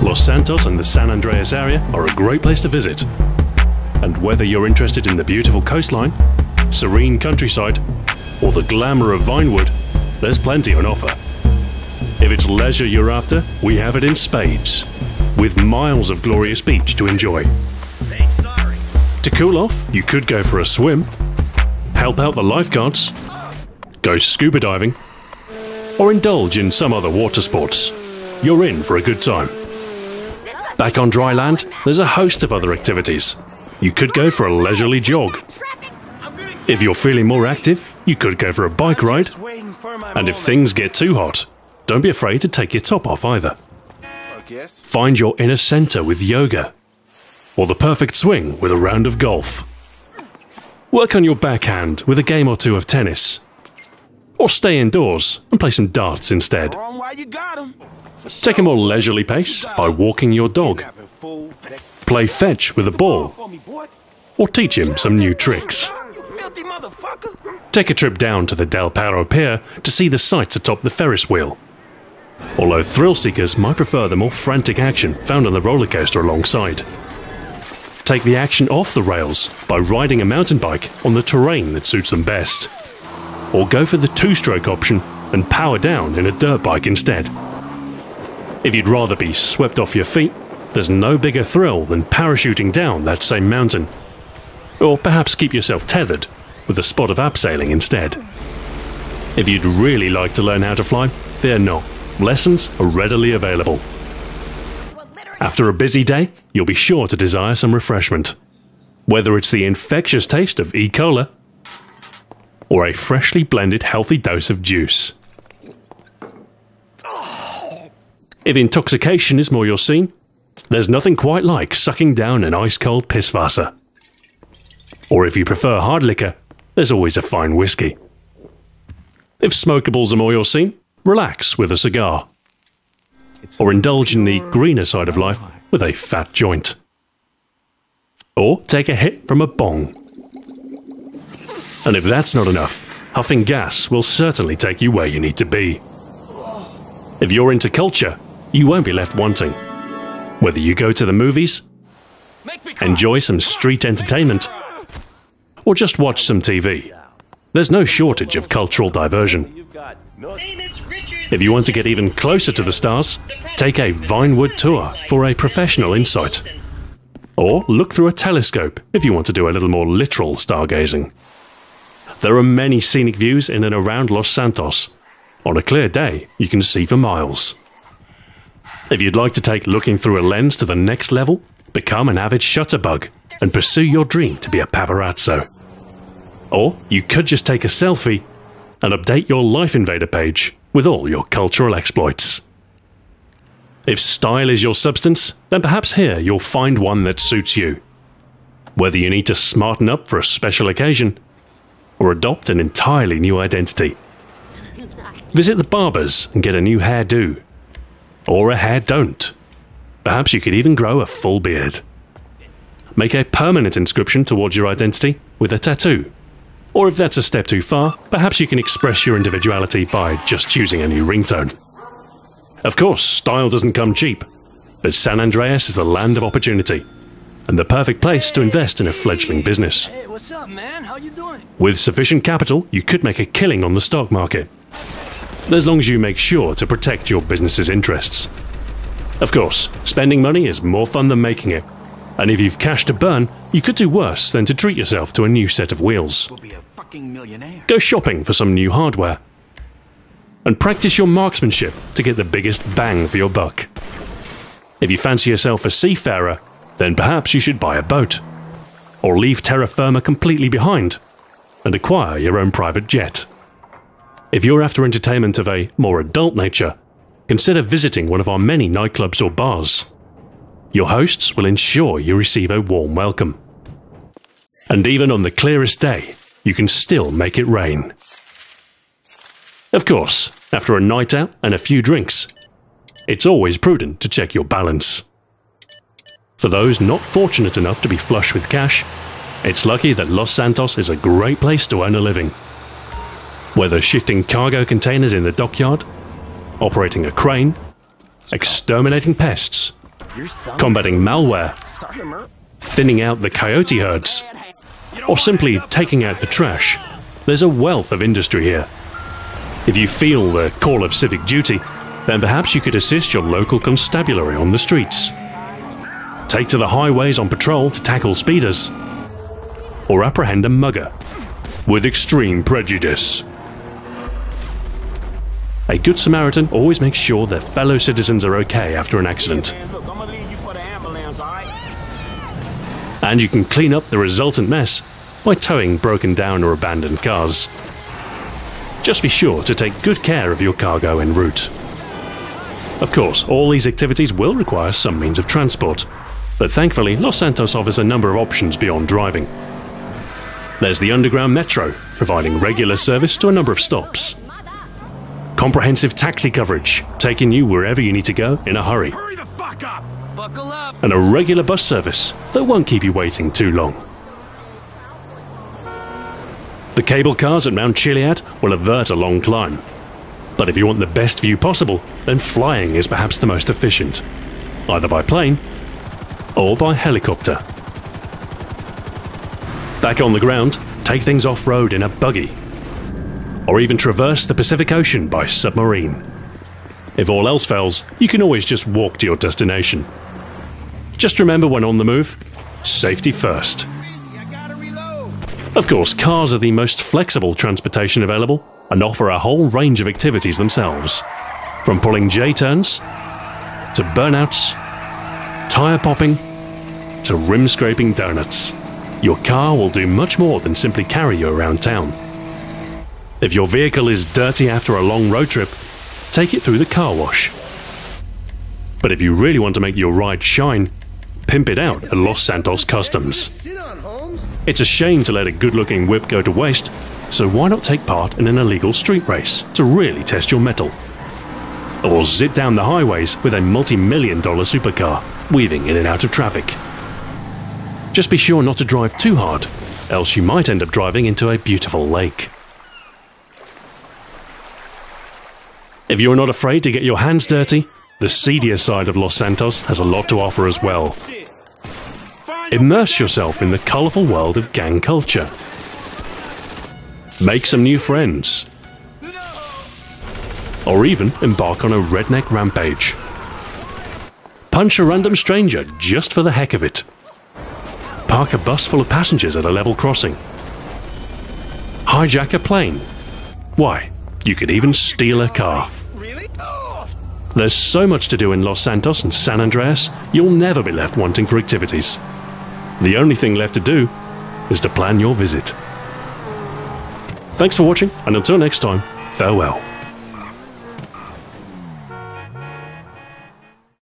Los Santos and the San Andreas area are a great place to visit. And whether you're interested in the beautiful coastline, serene countryside, or the glamour of Vinewood, there's plenty on offer. If it's leisure you're after, we have it in spades, with miles of glorious beach to enjoy. To cool off, you could go for a swim, help out the lifeguards, go scuba diving, or indulge in some other water sports. You're in for a good time. Back on dry land, there's a host of other activities. You could go for a leisurely jog. If you're feeling more active, you could go for a bike ride. And if things get too hot, don't be afraid to take your top off either. Find your inner center with yoga, or the perfect swing with a round of golf. Work on your backhand with a game or two of tennis. Or stay indoors and play some darts instead. Take a more leisurely pace by walking your dog. Play fetch with a ball. Or teach him some new tricks. Take a trip down to the Del Perro Pier to see the sights atop the Ferris wheel. Although thrill seekers might prefer the more frantic action found on the roller coaster alongside. Take the action off the rails by riding a mountain bike on the terrain that suits them best. Or go for the two-stroke option and power down in a dirt bike instead. If you'd rather be swept off your feet, there's no bigger thrill than parachuting down that same mountain. Or perhaps keep yourself tethered with a spot of abseiling instead. If you'd really like to learn how to fly, fear not, lessons are readily available. After a busy day, you'll be sure to desire some refreshment. Whether it's the infectious taste of E. Cola, or a freshly blended healthy dose of juice. If intoxication is more your scene, there's nothing quite like sucking down an ice-cold pisswasser. Or if you prefer hard liquor, there's always a fine whiskey. If smokables are more your scene, relax with a cigar. Or indulge in the greener side of life with a fat joint. Or take a hit from a bong. And if that's not enough, huffing gas will certainly take you where you need to be. If you're into culture, you won't be left wanting. Whether you go to the movies, enjoy some street entertainment, or just watch some TV, there's no shortage of cultural diversion. If you want to get even closer to the stars, take a Vinewood tour for a professional insight. Or look through a telescope if you want to do a little more literal stargazing. There are many scenic views in and around Los Santos. On a clear day, you can see for miles. If you'd like to take looking through a lens to the next level, become an avid shutterbug and pursue your dream to be a paparazzo. Or you could just take a selfie and update your Life Invader page with all your cultural exploits. If style is your substance, then perhaps here you'll find one that suits you. Whether you need to smarten up for a special occasion, or adopt an entirely new identity. Visit the barbers and get a new hairdo. Or a hair don't. Perhaps you could even grow a full beard. Make a permanent inscription towards your identity with a tattoo. Or if that's a step too far, perhaps you can express your individuality by just choosing a new ringtone. Of course, style doesn't come cheap, but San Andreas is the land of opportunity, and the perfect place to invest in a fledgling business. Hey, what's up, man? How you doing? With sufficient capital, you could make a killing on the stock market. As long as you make sure to protect your business's interests. Of course, spending money is more fun than making it, and if you've cash to burn, you could do worse than to treat yourself to a new set of wheels. Go shopping for some new hardware. And practice your marksmanship to get the biggest bang for your buck. If you fancy yourself a seafarer, then perhaps you should buy a boat. Or leave terra firma completely behind and acquire your own private jet. If you're after entertainment of a more adult nature, consider visiting one of our many nightclubs or bars. Your hosts will ensure you receive a warm welcome. And even on the clearest day, you can still make it rain. Of course, after a night out and a few drinks, it's always prudent to check your balance. For those not fortunate enough to be flush with cash, it's lucky that Los Santos is a great place to earn a living. Whether shifting cargo containers in the dockyard, operating a crane, exterminating pests, combating malware, thinning out the coyote herds, or simply taking out the trash. There's a wealth of industry here. If you feel the call of civic duty, then perhaps you could assist your local constabulary on the streets. Take to the highways on patrol to tackle speeders, or apprehend a mugger with extreme prejudice. A good Samaritan always makes sure their fellow citizens are okay after an accident. And you can clean up the resultant mess by towing broken down or abandoned cars. Just be sure to take good care of your cargo en route. Of course, all these activities will require some means of transport, but thankfully Los Santos offers a number of options beyond driving. There's the underground metro, providing regular service to a number of stops. Comprehensive taxi coverage, taking you wherever you need to go in a hurry. Hurry the fuck up! Buckle up! And a regular bus service that won't keep you waiting too long. The cable cars at Mount Chiliad will avert a long climb. But if you want the best view possible, then flying is perhaps the most efficient, either by plane or by helicopter. Back on the ground, take things off-road in a buggy, or even traverse the Pacific Ocean by submarine. If all else fails, you can always just walk to your destination. Just remember, when on the move, safety first. Of course, cars are the most flexible transportation available and offer a whole range of activities themselves. From pulling J-turns, to burnouts, tyre popping, to rim scraping donuts. Your car will do much more than simply carry you around town. If your vehicle is dirty after a long road trip, take it through the car wash. But if you really want to make your ride shine, pimp it out at Los Santos Customs. It's a shame to let a good-looking whip go to waste, so why not take part in an illegal street race to really test your mettle? Or zip down the highways with a multi-million-dollar supercar, weaving in and out of traffic. Just be sure not to drive too hard, else you might end up driving into a beautiful lake. If you're not afraid to get your hands dirty, the seedier side of Los Santos has a lot to offer as well. Immerse yourself in the colourful world of gang culture. Make some new friends. Or even embark on a redneck rampage. Punch a random stranger just for the heck of it. Park a bus full of passengers at a level crossing. Hijack a plane. Why, you could even steal a car. There's so much to do in Los Santos and San Andreas, you'll never be left wanting for activities. The only thing left to do is to plan your visit. Thanks for watching, and until next time, farewell.